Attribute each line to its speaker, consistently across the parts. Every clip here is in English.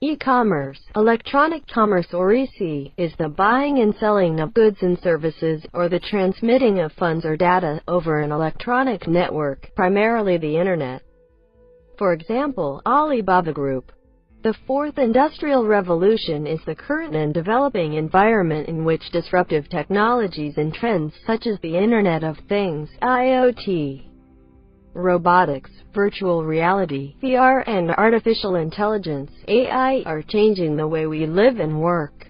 Speaker 1: E-commerce, electronic commerce or EC, is the buying and selling of goods and services, or the transmitting of funds or data, over an electronic network, primarily the Internet. For example, Alibaba Group. The Fourth Industrial Revolution is the current and developing environment in which disruptive technologies and trends such as the Internet of Things, IoT, robotics, virtual reality, VR, and artificial intelligence, AI, are changing the way we live and work.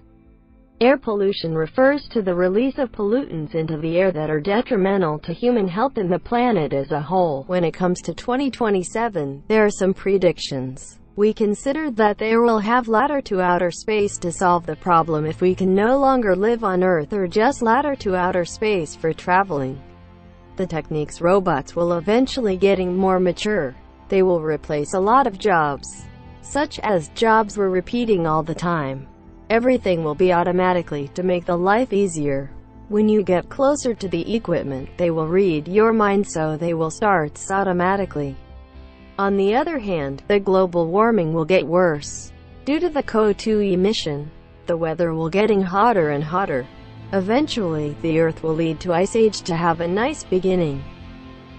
Speaker 1: Air pollution refers to the release of pollutants into the air that are detrimental to human health and the planet as a whole. When it comes to 2027, there are some predictions. We consider that there will have ladder to outer space to solve the problem if we can no longer live on Earth, or just ladder to outer space for traveling. The techniques robots will eventually getting more mature. They will replace a lot of jobs, such as jobs we're repeating all the time. Everything will be automatically to make the life easier. When you get closer to the equipment, they will read your mind, so they will start automatically. On the other hand, the global warming will get worse. Due to the CO2 emission, the weather will getting hotter and hotter. Eventually, the Earth will lead to Ice Age to have a nice beginning.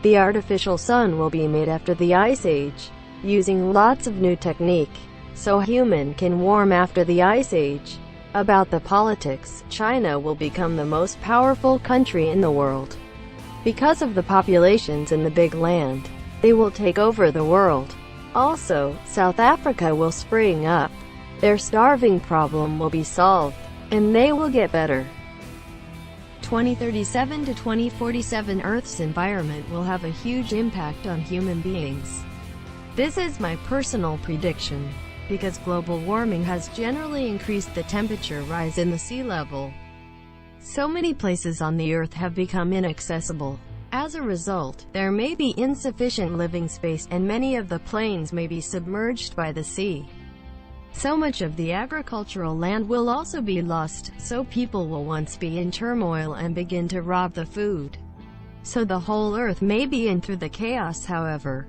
Speaker 1: The artificial sun will be made after the Ice Age, using lots of new technique, so human can warm after the Ice Age. About the politics, China will become the most powerful country in the world. Because of the populations in the big land, they will take over the world. Also, South Africa will spring up. Their starving problem will be solved, and they will get better. 2037 to 2047, Earth's environment will have a huge impact on human beings. This is my personal prediction, because global warming has generally increased the temperature rise in the sea level. So many places on the Earth have become inaccessible. As a result, there may be insufficient living space, and many of the plains may be submerged by the sea. So much of the agricultural land will also be lost, so people will once be in turmoil and begin to rob the food. So the whole Earth may be in through the chaos. However,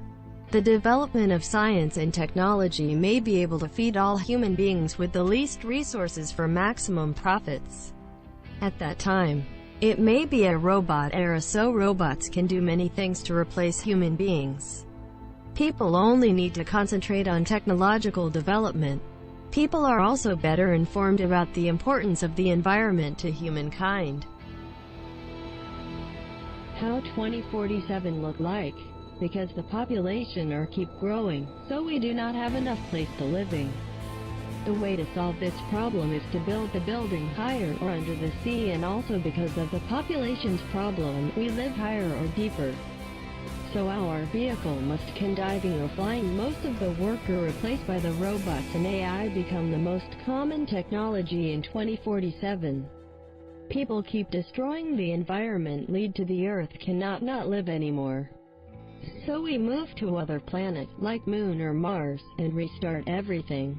Speaker 1: the development of science and technology may be able to feed all human beings with the least resources for maximum profits. At that time, it may be a robot era, so robots can do many things to replace human beings. People only need to concentrate on technological development. People are also better informed about the importance of the environment to humankind. How 2047 look like? Because the population are keep growing, so we do not have enough place to living. The way to solve this problem is to build the building higher or under the sea, and also because of the population's problem, we live higher or deeper. So our vehicle must can diving or flying. Most of the work are replaced by the robots, and AI become the most common technology in 2047. People keep destroying the environment, lead to the Earth cannot not live anymore. So we move to other planet, like Moon or Mars, and restart everything.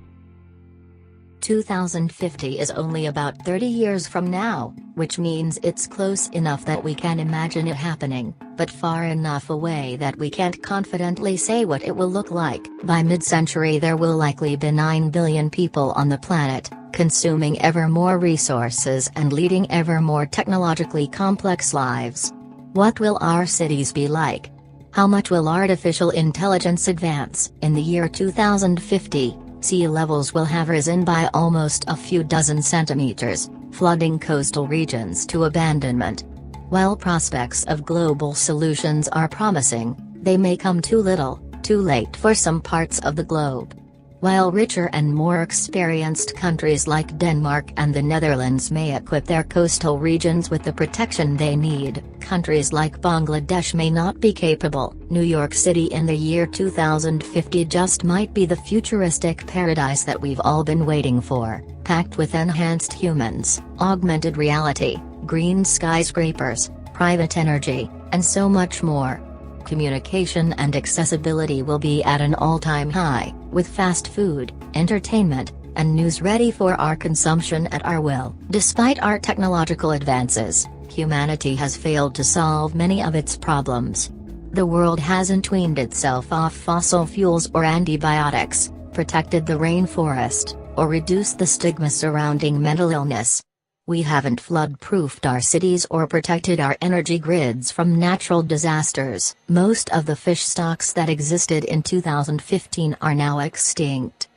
Speaker 2: 2050 is only about 30 years from now, which means it's close enough that we can imagine it happening, but far enough away that we can't confidently say what it will look like. By mid-century there will likely be 9 billion people on the planet, consuming ever more resources and leading ever more technologically complex lives. What will our cities be like? How much will artificial intelligence advance? In the year 2050, sea levels will have risen by almost a few dozen centimeters, flooding coastal regions to abandonment. While prospects of global solutions are promising, they may come too little, too late for some parts of the globe. While richer and more experienced countries like Denmark and the Netherlands may equip their coastal regions with the protection they need, countries like Bangladesh may not be capable. New York City in the year 2050 just might be the futuristic paradise that we've all been waiting for, packed with enhanced humans, augmented reality, green skyscrapers, private energy, and so much more. Communication and accessibility will be at an all-time high, with fast food, entertainment, and news ready for our consumption at our will. Despite our technological advances, humanity has failed to solve many of its problems. The world hasn't weaned itself off fossil fuels or antibiotics, protected the rainforest, or reduced the stigma surrounding mental illness. We haven't flood-proofed our cities or protected our energy grids from natural disasters. Most of the fish stocks that existed in 2015 are now extinct.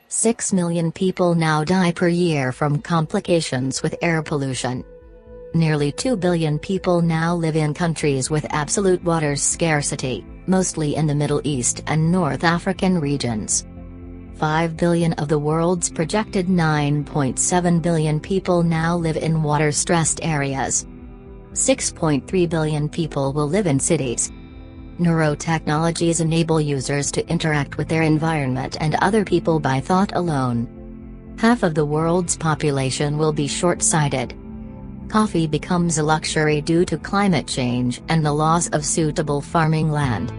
Speaker 2: 6 million people now die per year from complications with air pollution. Nearly 2 billion people now live in countries with absolute water scarcity, mostly in the Middle East and North African regions. 5 billion of the world's projected 9.7 billion people now live in water-stressed areas. 6.3 billion people will live in cities. Neurotechnologies enable users to interact with their environment and other people by thought alone. Half of the world's population will be short-sighted. Coffee becomes a luxury due to climate change and the loss of suitable farming land.